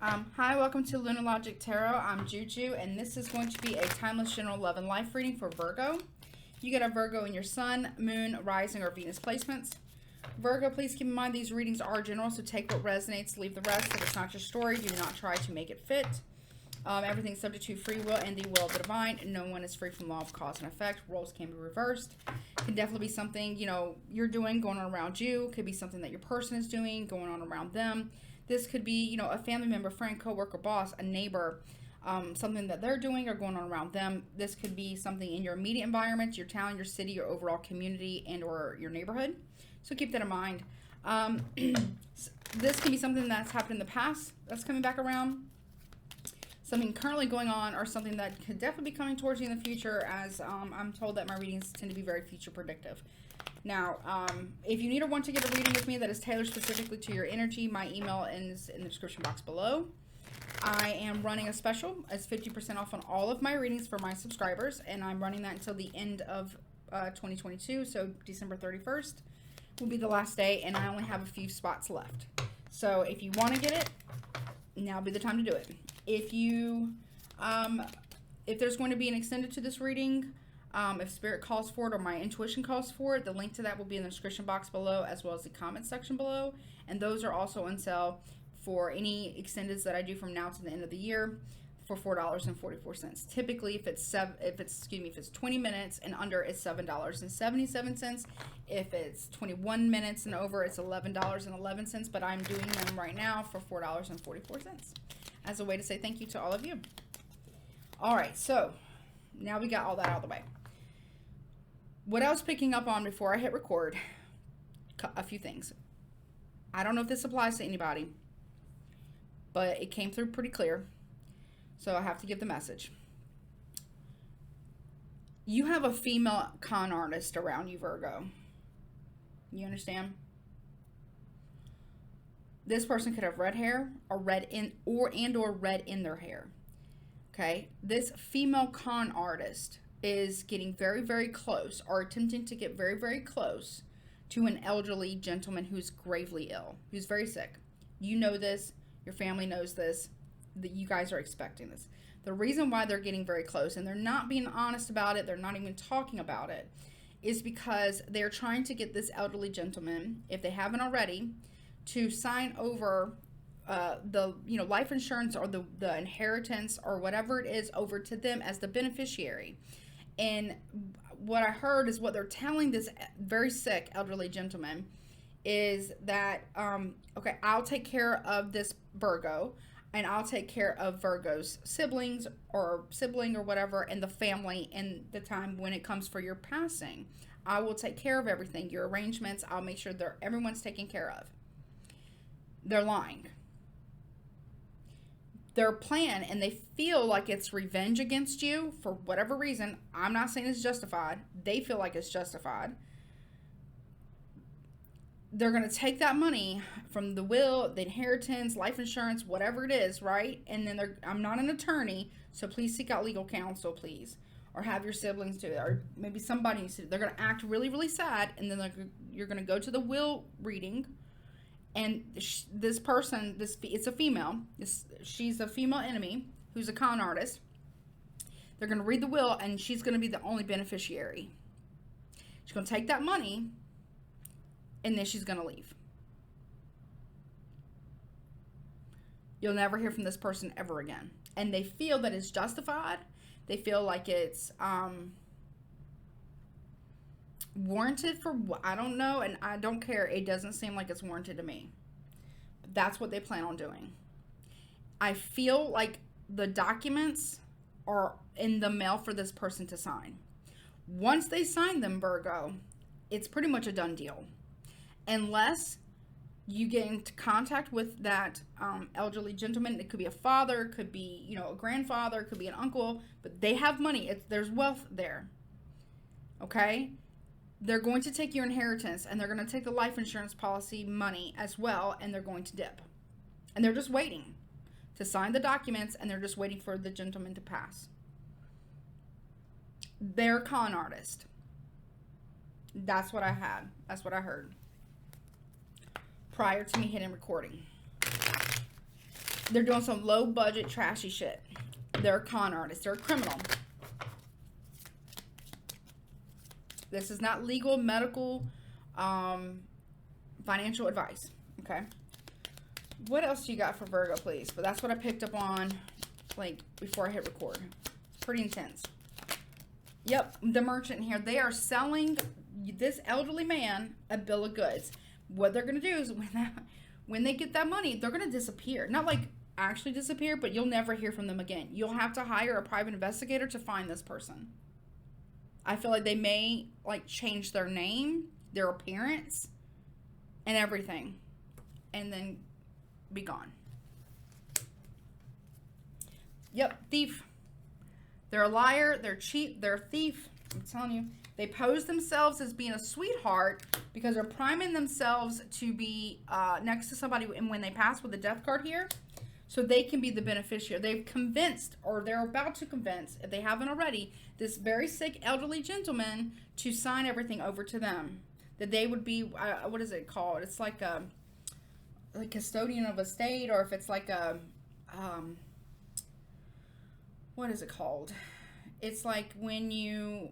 Hi, welcome to Lunar Logic Tarot. I'm Juju, and this is going to be a timeless general love and life reading for Virgo. You get a Virgo in your sun, moon, rising, or Venus placements. Virgo, please keep in mind these readings are general, so take what resonates, leave the rest. If it's not your story, do not try to make it fit. Everything's subject to free will and the will of the divine. No one is free from law of cause and effect. Roles can be reversed. Can definitely be something, you're doing going on around you. Could be something that your person is doing going on around them. This could be, a family member, friend, coworker, boss, a neighbor, something that they're doing or going on around them. This could be something in your immediate environment, your town, your city, your overall community, and or your neighborhood. So keep that in mind. This can be something that's happened in the past that's coming back around. Something currently going on, or something that could definitely be coming towards you in the future, as I'm told that my readings tend to be very future predictive. Now, if you need or want to get a reading with me that is tailored specifically to your energy, my email is in the description box below. I am running a special. It's 50% off on all of my readings for my subscribers, and I'm running that until the end of 2022, so December 31st will be the last day, and I only have a few spots left. So if you want to get it, now would be the time to do it. If you, if there's going to be an extended to this reading, if spirit calls for it or my intuition calls for it, the link to that will be in the description box below, as well as the comment section below. And those are also on sale for any extendeds that I do from now to the end of the year for $4.44. Typically, if it's 20 minutes and under, it's $7.77. If it's 21 minutes and over, it's $11.11. But I'm doing them right now for $4.44 as a way to say thank you to all of you. All right, so now we got all that out of the way. What I was picking up on before I hit record, a few things. I don't know if this applies to anybody, but it came through pretty clear, so I have to give the message. You have a female con artist around you, Virgo. You understand? This person could have red hair or red in their hair. Okay? This female con artist is getting very, very close, or attempting to get very, very close to an elderly gentleman who's gravely ill, who's very sick. You know this. Your family knows this. That you guys are expecting this. The reason why they're getting very close, and they're not being honest about it, they're not even talking about it, is because they're trying to get this elderly gentleman, if they haven't already, to sign over the life insurance or the inheritance or whatever it is over to them as the beneficiary. And what I heard is what they're telling this very sick elderly gentleman is that okay, I'll take care of this Virgo, and I'll take care of Virgo's siblings or sibling or whatever, and the family in the time when it comes for your passing. I will take care of everything, your arrangements. I'll make sure that everyone's taken care of. They're lying. Their plan, and they feel like it's revenge against you for whatever reason. I'm not saying it's justified. They feel like it's justified. They're going to take that money from the will, the inheritance, life insurance, whatever it is, right? And then I'm not an attorney, so please seek out legal counsel, please. Or have your siblings do it, or maybe somebody needs to. They're going to act really, really sad, and then you're going to go to the will reading. And this person, it's a female. She's a female enemy who's a con artist. They're going to read the will, and she's going to be the only beneficiary. She's going to take that money, and then she's going to leave. You'll never hear from this person ever again. And they feel that it's justified. They feel like it's warranted for, I don't know, and I don't care. It doesn't seem like it's warranted to me. But that's what they plan on doing. I feel like the documents are in the mail for this person to sign. Once they sign them, Virgo, it's pretty much a done deal. Unless you get into contact with that elderly gentleman. It could be a father, it could be, a grandfather, it could be an uncle, but they have money. There's wealth there. Okay? They're going to take your inheritance, and they're going to take the life insurance policy money as well, and they're going to dip. And they're just waiting to sign the documents, and they're just waiting for the gentleman to pass. They're a con artist. That's what I had. That's what I heard prior to me hitting recording. They're doing some low budget, trashy shit. They're a con artist. They're a criminal. This is not legal, medical, financial advice. Okay. What else do you got for Virgo, please? But that's what I picked up on, like, before I hit record. It's pretty intense. Yep, the merchant here. They are selling this elderly man a bill of goods. What they're going to do is when they get that money, they're going to disappear. Not like actually disappear, but you'll never hear from them again. You'll have to hire a private investigator to find this person. I feel like they may, like, change their name, their appearance, and everything. And then be gone. Yep, thief. They're a liar. They're cheap. They're a thief. I'm telling you. They pose themselves as being a sweetheart because they're priming themselves to be next to somebody, and when they pass with the death card here, so they can be the beneficiary. They've convinced, or they're about to convince, if they haven't already, this very sick elderly gentleman to sign everything over to them. That they would be, what is it called? It's like a custodian of a state, or if it's like a, what is it called? It's like when you,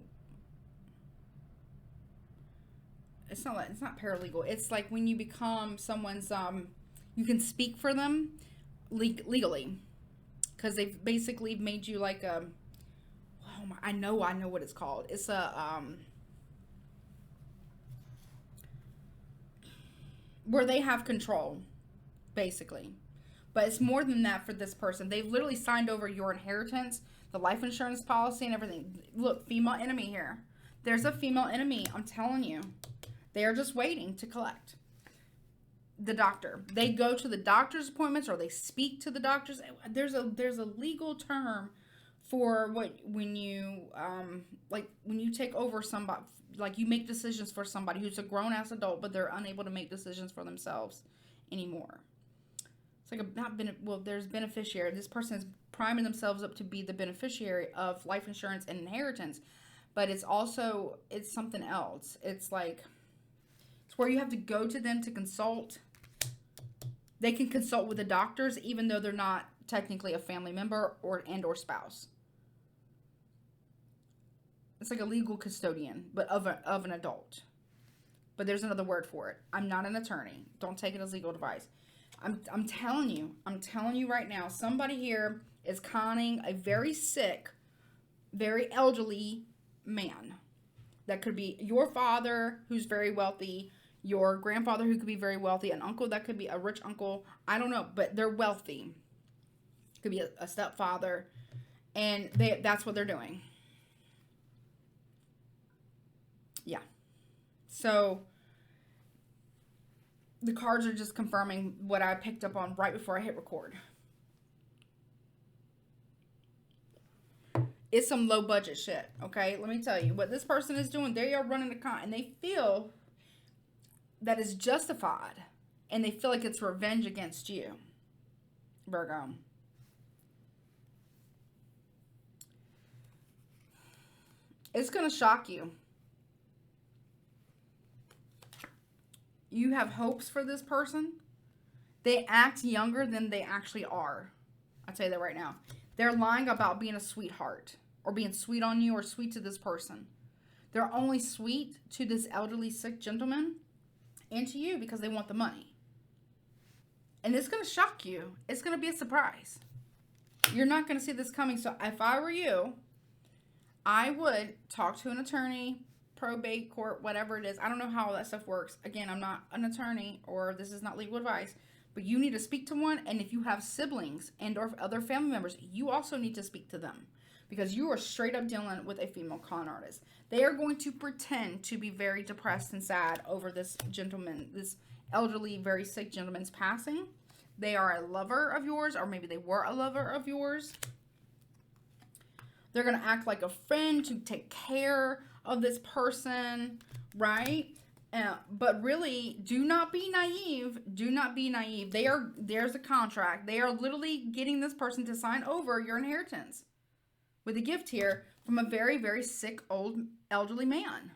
it's not paralegal. It's like when you become someone's, you can speak for them legally, because they've basically made you like a, oh my, I know what it's called. It's a, where they have control, basically. But it's more than that for this person. They've literally signed over your inheritance, the life insurance policy, and everything. Look, female enemy here. There's a female enemy, I'm telling you. They are just waiting to collect. The doctor. They go to the doctor's appointments, or they speak to the doctors. There's a legal term for when you when you take over somebody, like you make decisions for somebody who's a grown ass adult, but they're unable to make decisions for themselves anymore. It's like there's beneficiary. This person is priming themselves up to be the beneficiary of life insurance and inheritance, but it's something else. It's like, it's where you have to go to them to consult. They can consult with the doctors even though they're not technically a family member or spouse. It's like a legal custodian, but of an adult. But there's another word for it. I'm not an attorney. Don't take it as legal advice. I'm telling you right now, somebody here is conning a very sick, very elderly man. That could be your father, who's very wealthy, your grandfather, who could be very wealthy, an uncle that could be a rich uncle. I don't know, but they're wealthy. Could be a stepfather, and that's what they're doing. Yeah. So the cards are just confirming what I picked up on right before I hit record. It's some low budget shit, okay? Let me tell you what this person is doing. They are running a con, and they feel that is justified, and they feel like it's revenge against you, Virgo. It's going to shock you. You have hopes for this person. They act younger than they actually are. I'll tell you that right now. They're lying about being a sweetheart, or being sweet on you, or sweet to this person. They're only sweet to this elderly sick gentleman and to you because they want the money. And it's going to shock you. It's going to be a surprise. You're not going to see this coming. So if I were you, I would talk to an attorney, probate court, whatever it is. I don't know how all that stuff works. Again, I'm not an attorney, or this is not legal advice, but you need to speak to one. And if you have siblings and or other family members, you also need to speak to them, because you are straight up dealing with a female con artist. They are going to pretend to be very depressed and sad over this gentleman, this elderly, very sick gentleman's passing. They are a lover of yours, or maybe they were a lover of yours. They're going to act like a friend to take care of this person, right? But really, do not be naive. Do not be naive. There's a contract. They are literally getting this person to sign over your inheritance with a gift here from a very, very sick, old, elderly man.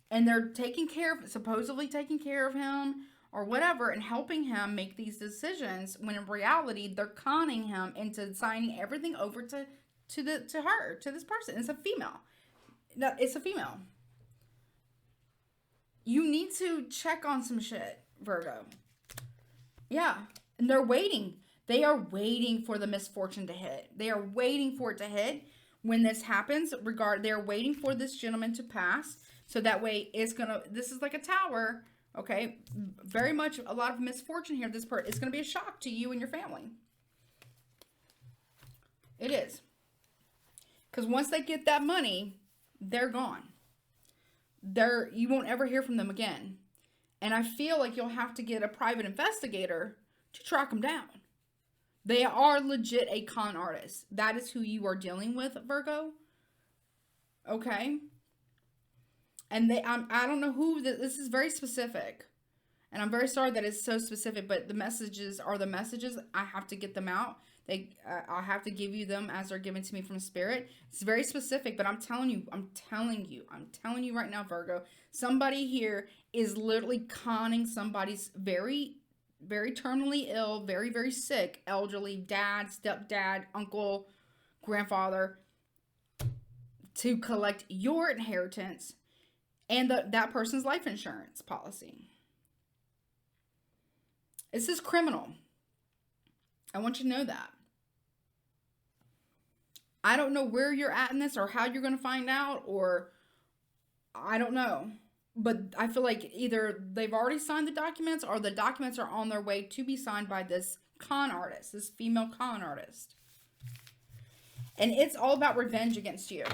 And they're supposedly taking care of him, or whatever, and helping him make these decisions, when in reality they're conning him into signing everything over to this person. It's a female. It's a female. You need to check on some shit, Virgo. Yeah. And they're waiting. They are waiting for the misfortune to hit. They are waiting for it to hit. When this happens, they're waiting for this gentleman to pass. So that way this is like a tower. Okay. Very much a lot of misfortune here. This part is going to be a shock to you and your family. It is. Because once they get that money, they're gone. You won't ever hear from them again. And I feel like you'll have to get a private investigator to track them down. They are legit a con artist. That is who you are dealing with, Virgo. Okay? And I don't know who, this is very specific. And I'm very sorry that it's so specific, but the messages are the messages. I have to get them out. I'll have to give you them as they're given to me from Spirit. It's very specific, but I'm telling you right now, Virgo, somebody here is literally conning somebody's very, very terminally ill, very, very sick, elderly dad, stepdad, uncle, grandfather to collect your inheritance and that person's life insurance policy. This is criminal. I want you to know that. I don't know where you're at in this or how you're going to find out, or I don't know. But I feel like either they've already signed the documents or the documents are on their way to be signed by this con artist, this female con artist. And it's all about revenge against you.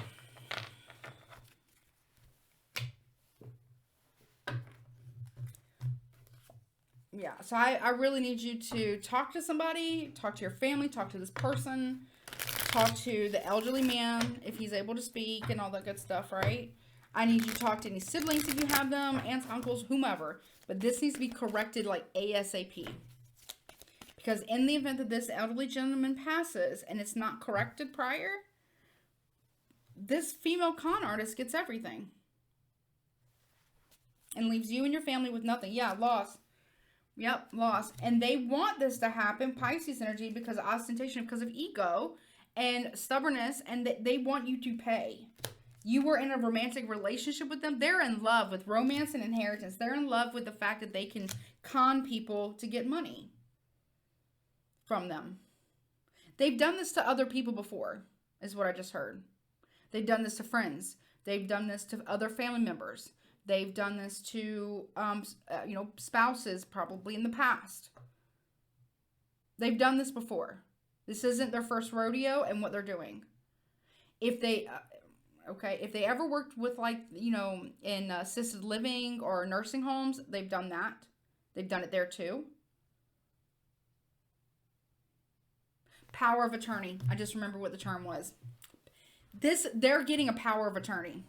Yeah, so I really need you to talk to somebody, talk to your family, talk to this person, talk to the elderly man if he's able to speak and all that good stuff, right? I need you to talk to any siblings if you have them, aunts, uncles, whomever. But this needs to be corrected like ASAP. Because in the event that this elderly gentleman passes and it's not corrected prior, this female con artist gets everything. And leaves you and your family with nothing. Yeah, loss. Yep, loss. And they want this to happen, Pisces energy, because of ostentation, because of ego and stubbornness, and they want you to pay. You were in a romantic relationship with them. They're in love with romance and inheritance. They're in love with the fact that they can con people to get money from them. They've done this to other people before, is what I just heard. They've done this to friends. They've done this to other family members. They've done this to, spouses probably in the past. They've done this before. This isn't their first rodeo and what they're doing. If they ever worked with in assisted living or nursing homes, they've done that. They've done it there too. Power of attorney. I just remember what the term was. They're getting a power of attorney.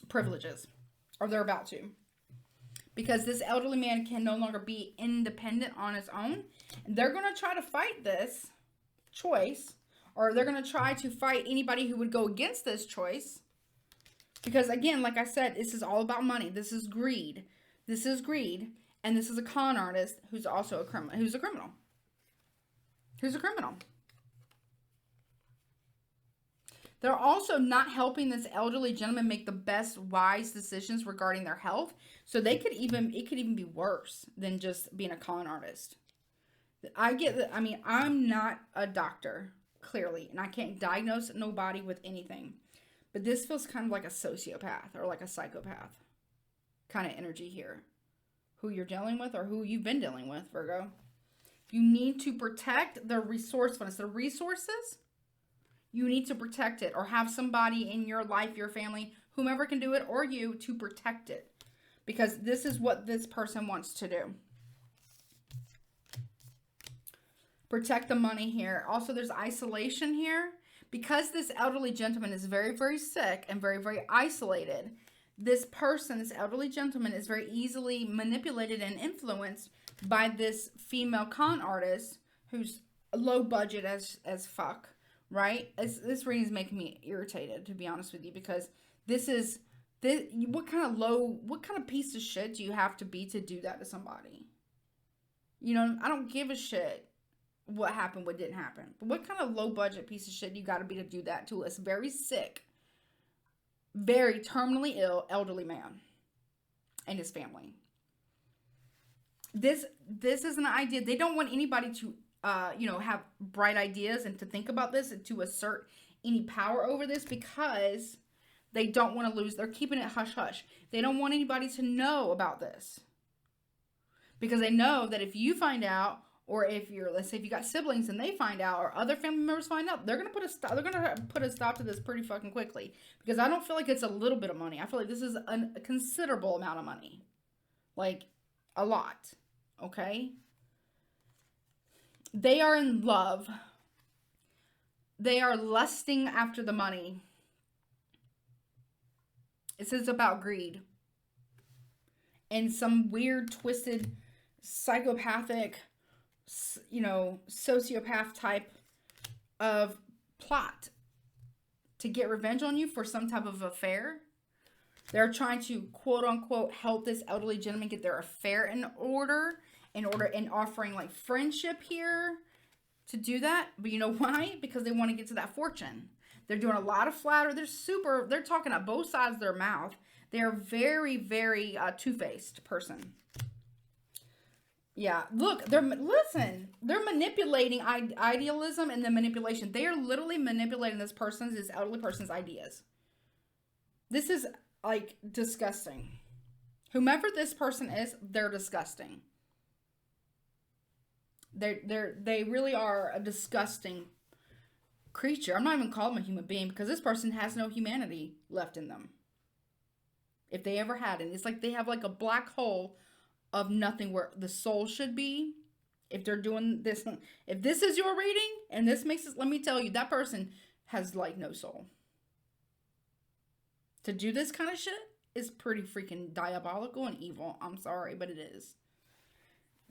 Privileges. Or they're about to. Because this elderly man can no longer be independent on his own. And they're going to try to fight this choice. Or they're going to try to fight anybody who would go against this choice. Because again, like I said, this is all about money. This is greed. This is greed. And this is a con artist who's also a criminal. Who's a criminal. They're also not helping this elderly gentleman make the best wise decisions regarding their health. So it could even be worse than just being a con artist. I get that. I mean, I'm not a doctor, clearly, and I can't diagnose nobody with anything. But this feels kind of like a sociopath or like a psychopath kind of energy here. Who you're dealing with or who you've been dealing with, Virgo. You need to protect their resourcefulness, their resources. You need to protect it or have somebody in your life, your family, whomever can do it, or you to protect it. Because this is what this person wants to do. Protect the money here. Also, there's isolation here. Because this elderly gentleman is very, very sick and very, very isolated, this elderly gentleman is very easily manipulated and influenced by this female con artist who's low budget as fuck. Right? This reading is making me irritated, to be honest with you, because what kind of piece of shit do you have to be to do that to somebody? You know, I don't give a shit what happened, what didn't happen. But what kind of low budget piece of shit you got to be to do that to a very sick, very terminally ill elderly man and his family? This is an idea. They don't want anybody to have bright ideas and to think about this and to assert any power over this, because they don't want to lose. They're keeping it hush hush. They don't want anybody to know about this, because they know that if you find out, or if you're, let's say if you got siblings and they find out, or other family members find out, they're gonna put a stop to this pretty fucking quickly. Because I don't feel like it's a little bit of money. I feel like this is a considerable amount of money, like a lot. Okay. They are in love. They are lusting after the money. It says about greed and some weird, twisted, psychopathic, sociopath type of plot to get revenge on you for some type of affair. They're trying to, quote unquote, help this elderly gentleman get their affair in order and offering like friendship here to do that. But you know why? Because they want to get to that fortune. They're doing a lot of flatter. They're talking out both sides of their mouth. They're very, very two-faced person. Yeah, look, they're manipulating idealism and the manipulation. They are literally manipulating this elderly person's ideas. This is like disgusting. Whomever this person is, they're disgusting. They really are a disgusting creature. I'm not even calling them a human being, because this person has no humanity left in them. If they ever had it, it's like they have like a black hole of nothing where the soul should be. If they're doing this, if this is your reading and this makes it, let me tell you, that person has like no soul. To do this kind of shit is pretty freaking diabolical and evil. I'm sorry, but it is.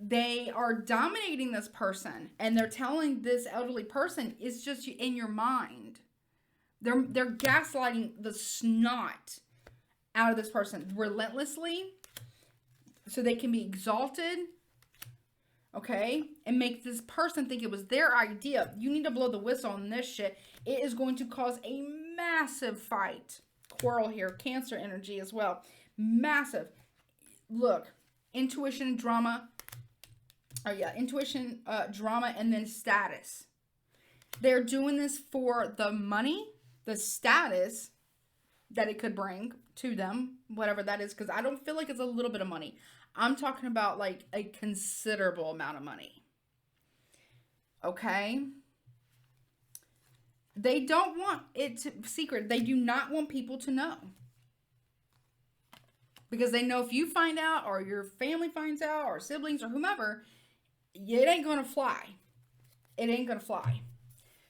They are dominating this person, and they're telling this elderly person it's just in your mind. They're gaslighting the snot out of this person relentlessly, so they can be exalted, okay, and make this person think it was their idea. You need to blow the whistle on this shit. It is going to cause a massive fight. Quarrel here, Cancer energy as well. Massive. Look, intuition, drama. Oh yeah, intuition, drama, and then status. They're doing this for the money, the status that it could bring to them, whatever that is, because I don't feel like it's a little bit of money. I'm talking about like a considerable amount of money. Okay? They don't want it to secret. They do not want people to know. Because they know if you find out, or your family finds out, or siblings, or whomever, it ain't gonna fly. It ain't gonna fly.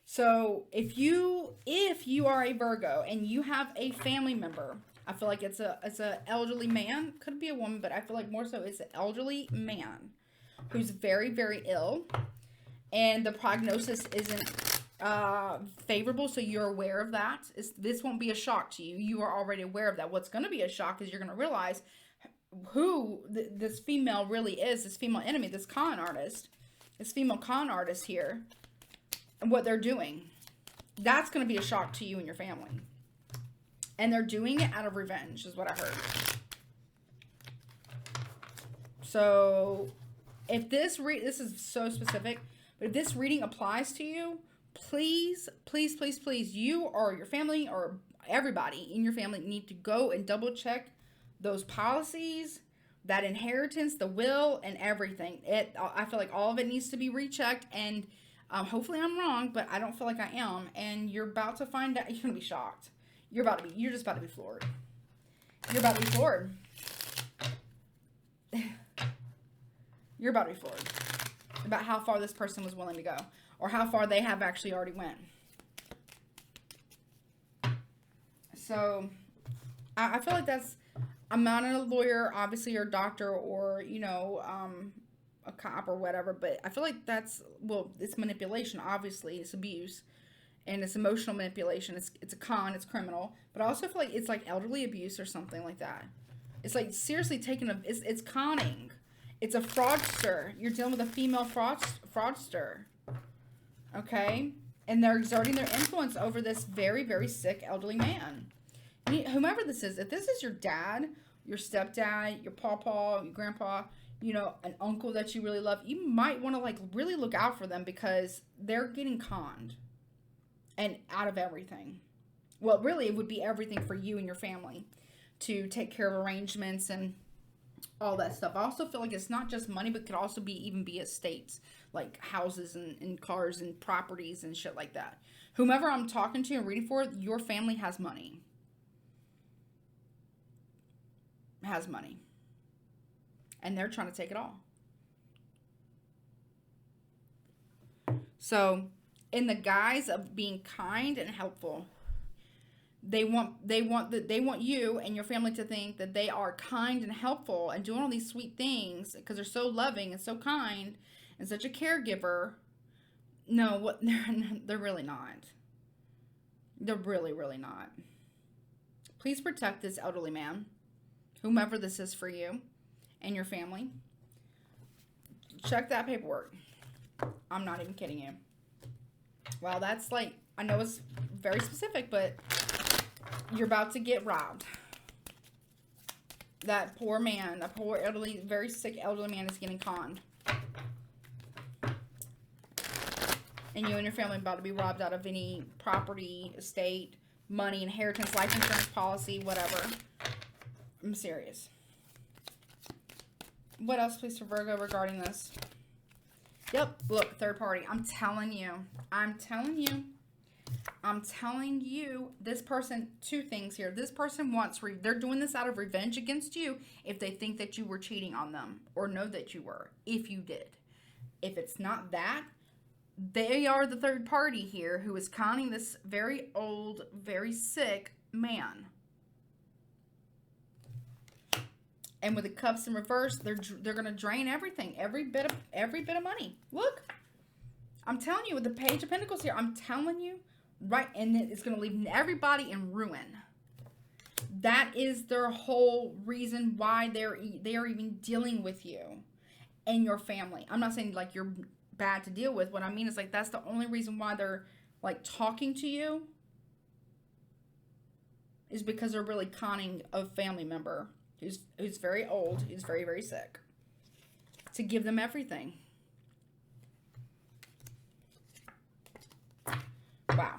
So if you are a Virgo and you have a family member, I feel like it's a elderly man, could be a woman, but I feel like more so it's an elderly man who's very, very ill, and the prognosis isn't favorable, so you're aware of that. This won't be a shock to you. You are already aware of that. What's going to be a shock is you're going to realize who this female really is, this female enemy, this female con artist here, and what they're doing. That's going to be a shock to you and your family. And they're doing it out of revenge, is what I heard. So, if this is so specific, but if this reading applies to you, please, please, please, please, you or your family or everybody in your family need to go and double check those policies, that inheritance, the will, and everything. I feel like all of it needs to be rechecked, and hopefully I'm wrong, but I don't feel like I am. And you're about to find out. You're gonna be shocked. You're just about to be floored. You're about to be floored. You're about to be floored about how far this person was willing to go, or how far they have actually already went. So I feel like that's, I'm not a lawyer, obviously, or a doctor, or, a cop or whatever, but I feel like it's manipulation, obviously. It's abuse, and it's emotional manipulation. It's a con, it's criminal, but I also feel like it's like elderly abuse or something like that. It's like seriously it's conning. It's a fraudster. You're dealing with a female fraudster. Okay? And they're exerting their influence over this very, very sick elderly man. Whomever this is, if this is your dad, your stepdad, your pawpaw, your grandpa, you know, an uncle that you really love, you might want to like really look out for them because they're getting conned and out of everything. Well, really, it would be everything for you and your family to take care of arrangements and all that stuff. I also feel like it's not just money, but could also even be estates, like houses and cars and properties and shit like that. Whomever I'm talking to and reading for, your family has money. Has money. And they're trying to take it all. So, in the guise of being kind and helpful, they want you and your family to think that they are kind and helpful and doing all these sweet things because they're so loving and so kind and such a caregiver. No, what they're really not. They're really, really not. Please protect this elderly man, whomever this is for you and your family. Check that paperwork. I'm not even kidding you. Wow, that's like, I know it's very specific, but you're about to get robbed. That poor man, that poor elderly, very sick elderly man is getting conned. And you and your family are about to be robbed out of any property, estate, money, inheritance, life insurance policy, whatever. I'm serious. What else, please, for Virgo regarding this? Yep, look, third party. I'm telling you, this person, two things here. This person wants, they're doing this out of revenge against you if they think that you were cheating on them or know that you were, if you did. If it's not that, they are the third party here who is conning this very old, very sick man. And with the cups in reverse, they're going to drain everything, every bit of money. Look, I'm telling you, with the Page of Pentacles here, I'm telling you, right, and it's going to leave everybody in ruin. That is their whole reason why they are even dealing with you and your family. I'm not saying like you're bad to deal with. What I mean is like that's the only reason why they're like talking to you is because they're really conning a family member who's very old, who's very, very sick, to give them everything. Wow.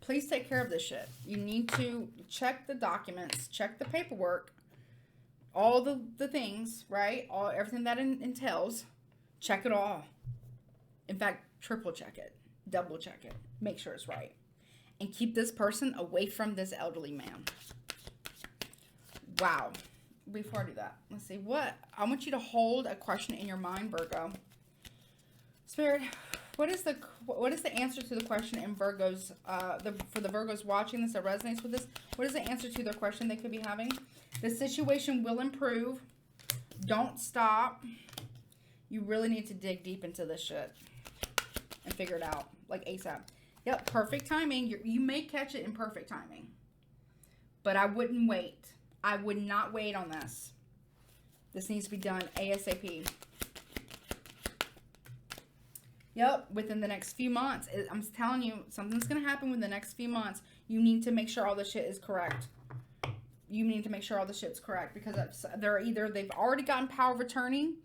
Please take care of this shit. You need to check the documents, check the paperwork, all the things, right? Everything that entails. Check it all. In fact, triple check it, double check it, make sure it's right. And keep this person away from this elderly man. Wow. Before I do that, let's see I want you to hold a question in your mind, Virgo. Spirit, what is the answer to the question in Virgo's, for the Virgos watching this that resonates with this? What is the answer to their question they could be having? The situation will improve. Don't stop. You really need to dig deep into this shit and figure it out, like ASAP. Yep, perfect timing. You may catch it in perfect timing. But I wouldn't wait. I would not wait on this. This needs to be done ASAP. Yep, within the next few months. I'm telling you, something's going to happen within the next few months. You need to make sure all the shit is correct. You need to make sure all the shit's correct because they've already gotten power of attorney.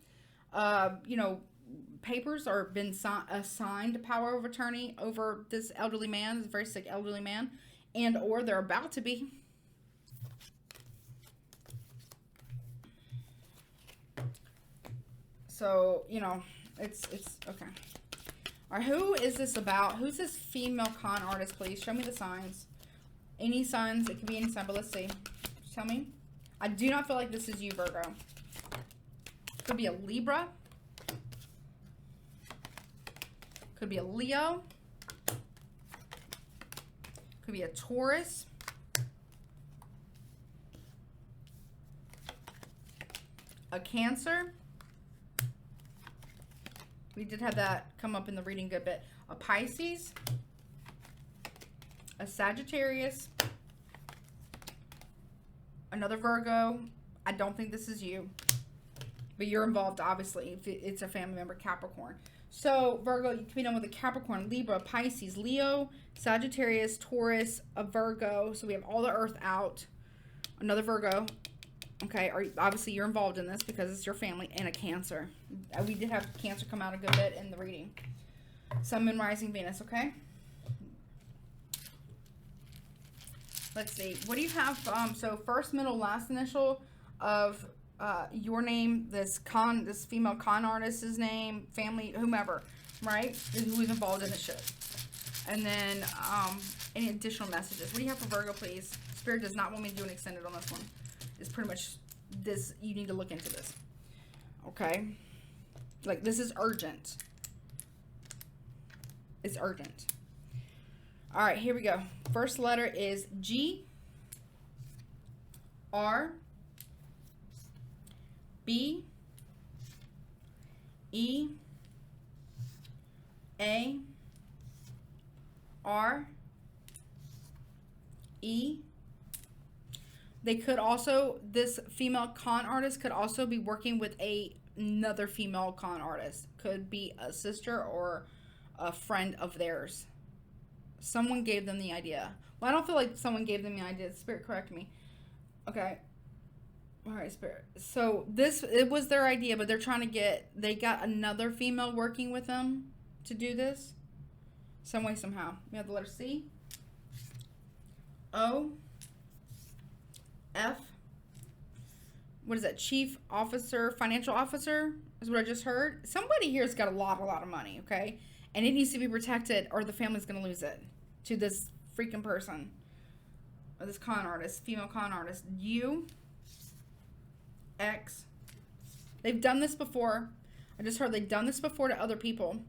Papers are been assigned power of attorney over this elderly man, this very sick elderly man, and or they're about to be. So, it's okay. All right, who is this about? Who's this female con artist, please? Show me the signs. Any signs. It could be any sign, but let's see. Just tell me. I do not feel like this is you, Virgo. Could be a Libra. Could be a Leo. Could be a Taurus. A Cancer. We did have that come up in the reading a good bit. A Pisces. A Sagittarius. Another Virgo. I don't think this is you. But you're involved, obviously, if it's a family member, Capricorn. So, Virgo, you can be done with a Capricorn, Libra, Pisces, Leo, Sagittarius, Taurus, a Virgo. So, we have all the Earth out. Another Virgo. Okay, obviously, you're involved in this because it's your family. And a Cancer. We did have Cancer come out a good bit in the reading. Sun, Moon, Rising, Venus, okay? Let's see. What do you have? So, first, middle, last initial of... your name, this female con artist's name, family, whomever, right? Who's involved in the shit. And then any additional messages. What do you have for Virgo, please? Spirit does not want me to do an extended on this one. It's pretty much this. You need to look into this. Okay? Like, this is urgent. It's urgent. All right, here we go. First letter is G, R, B, E, A, R, E. They could also, this female con artist could also be working with another female con artist. Could be a sister or a friend of theirs. Someone gave them the idea. Well, I don't feel like someone gave them the idea. Spirit, correct me. Okay. All right, Spirit. So it was their idea, but they're trying to they got another female working with them to do this. Some way, somehow. We have the letter C, O, F. What is that? Chief Officer, Financial Officer is what I just heard. Somebody here has got a lot of money, okay? And it needs to be protected or the family's going to lose it to this freaking person. Or this con artist, female con artist. U, X. They've done this before. I just heard they've done this before to other people.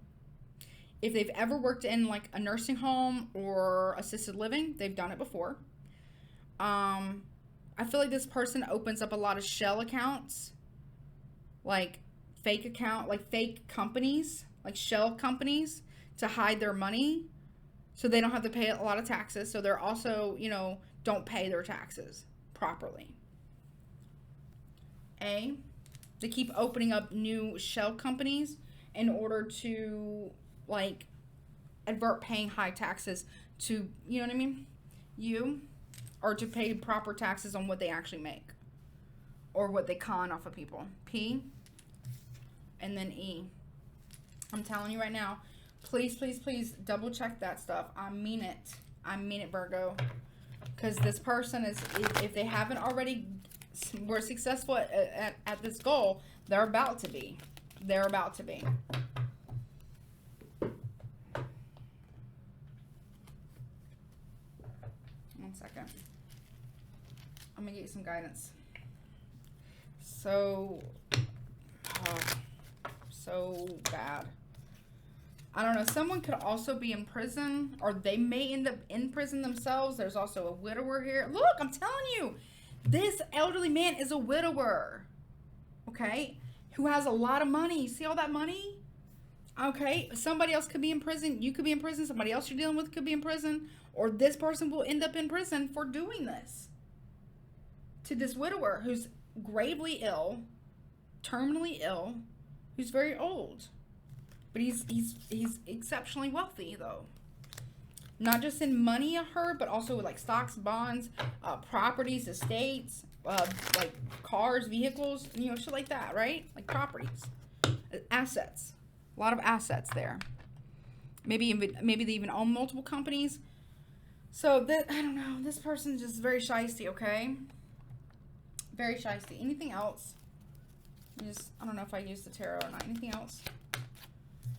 If they've ever worked in like a nursing home or assisted living, they've done it before. I feel like this person opens up a lot of shell accounts, like fake companies, like shell companies to hide their money so they don't have to pay a lot of taxes. So they're also, don't pay their taxes properly. A, they keep opening up new shell companies in order to like avert paying high taxes to, you know what I mean? U, or to pay proper taxes on what they actually make or what they con off of people. P, and then E. I'm telling you right now, please, please, please double check that stuff. I mean it. I mean it, Virgo. Because this person is, if they haven't already were successful at this goal, they're about to be. They're about to be. One second. I'm going to get you some guidance. So bad. I don't know. Someone could also be in prison, or they may end up in prison themselves. There's also a widower here. Look, I'm telling you, this elderly man is a widower. Okay? Who has a lot of money. You see all that money? Okay? Somebody else could be in prison. You could be in prison. Somebody else you're dealing with could be in prison. Or this person will end up in prison for doing this. To this widower who's gravely ill, terminally ill, who's very old. But he's exceptionally wealthy, though. Not just in money, I heard, but also with like stocks, bonds, properties, estates, like cars, vehicles, shit like that, right? Like properties, assets, a lot of assets there. Maybe they even own multiple companies. So I don't know. This person's just very shysty, okay? Very shysty. Anything else? I don't know if I used the tarot or not. Anything else?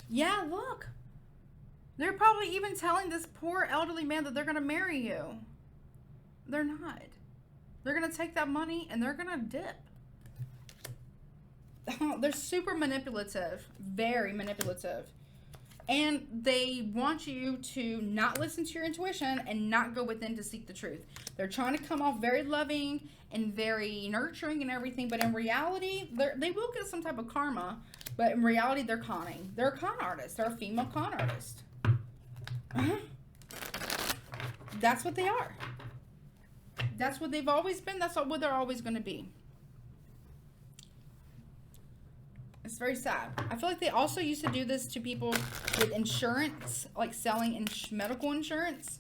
Yeah, look. They're probably even telling this poor elderly man that they're going to marry you. They're not. They're going to take that money and they're going to dip. They're super manipulative. Very manipulative. And they want you to not listen to your intuition and not go within to seek the truth. They're trying to come off very loving and very nurturing and everything. But in reality, they will get some type of karma. But in reality, they're conning. They're a con artist. They're a female con artist. That's what they are. That's what they've always been. That's what they're always going to be. It's very sad. I feel like they also used to do this to people with insurance, like selling medical insurance.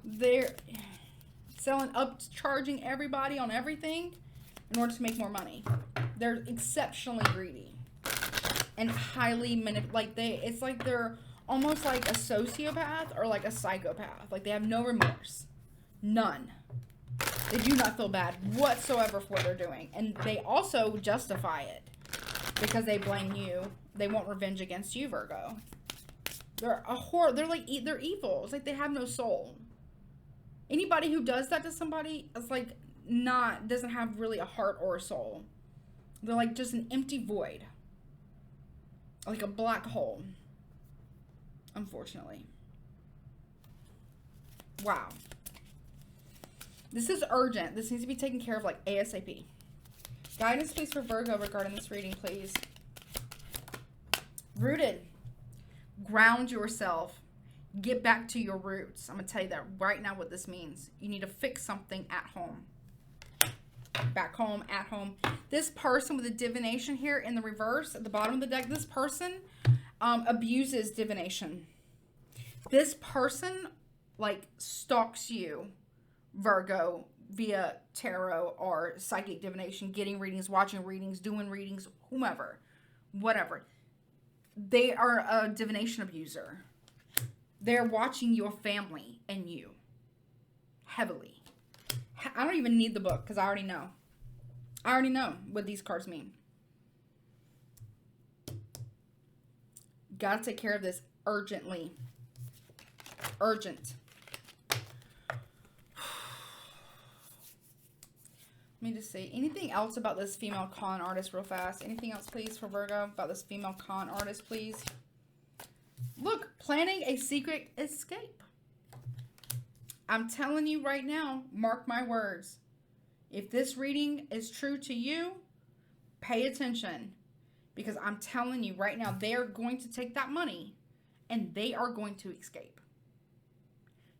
They're selling charging everybody on everything in order to make more money. They're exceptionally greedy and highly it's like they're almost like a sociopath or like a psychopath. Like they have no remorse. None. They do not feel bad whatsoever for what they're doing. And they also justify it because they blame you. They want revenge against you, Virgo. They're a horror. They're evil. It's like they have no soul. Anybody who does that to somebody is like doesn't have really a heart or a soul. They're like just an empty void. Like a black hole. Unfortunately. Wow. This is urgent. This needs to be taken care of like ASAP. Guidance, please, for Virgo regarding this reading, please. Rooted. Ground yourself. Get back to your roots. I'm going to tell you that right now what this means. You need to fix something at home. Back home, at home. This person with the divination here in the reverse at the bottom of the deck, this person abuses divination. This person like stalks you, Virgo, via tarot or psychic divination, getting readings, watching readings, doing readings, whomever, whatever. They are a divination abuser. They're watching your family and you heavily. I don't even need the book because I already know. I already know what these cards mean. Gotta take care of this urgently. Urgent. Let me just see. Anything else about this female con artist real fast? Anything else, please, for Virgo about this female con artist, please? Look, planning a secret escape. I'm telling you right now, mark my words. If this reading is true to you, pay attention. Because I'm telling you right now, they are going to take that money and they are going to escape.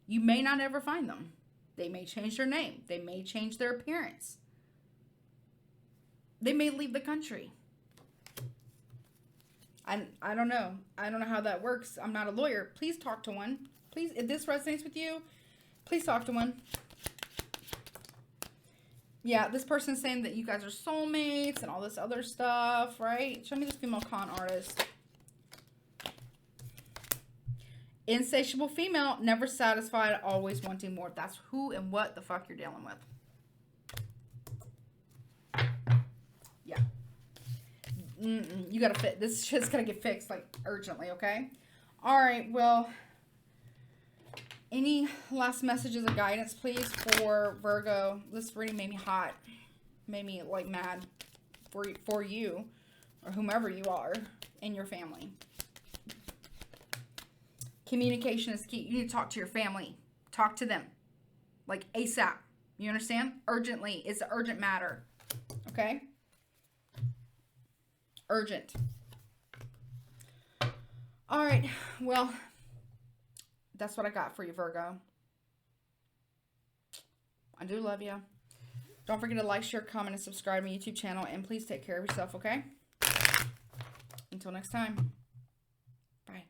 You may not ever find them. They may change their name. They may change their appearance. They may leave the country. I don't know. I don't know how that works. I'm not a lawyer. Please talk to one. Please, if this resonates with you, please talk to one. Yeah, this person's saying that you guys are soulmates and all this other stuff, right? Show me this female con artist. Insatiable female, never satisfied, always wanting more. That's who and what the fuck you're dealing with. Yeah. You gotta fit. This shit's gonna get fixed, like, urgently, okay? Alright, well, any last messages of guidance, please, for Virgo? This reading made me hot. Made me, like, mad for you, or whomever you are, in your family. Communication is key. You need to talk to your family. Talk to them. Like, ASAP. You understand? Urgently. It's an urgent matter. Okay? Urgent. Alright. Well, that's what I got for you, Virgo. I do love you. Don't forget to like, share, comment, and subscribe to my YouTube channel. And please take care of yourself, okay? Until next time. Bye.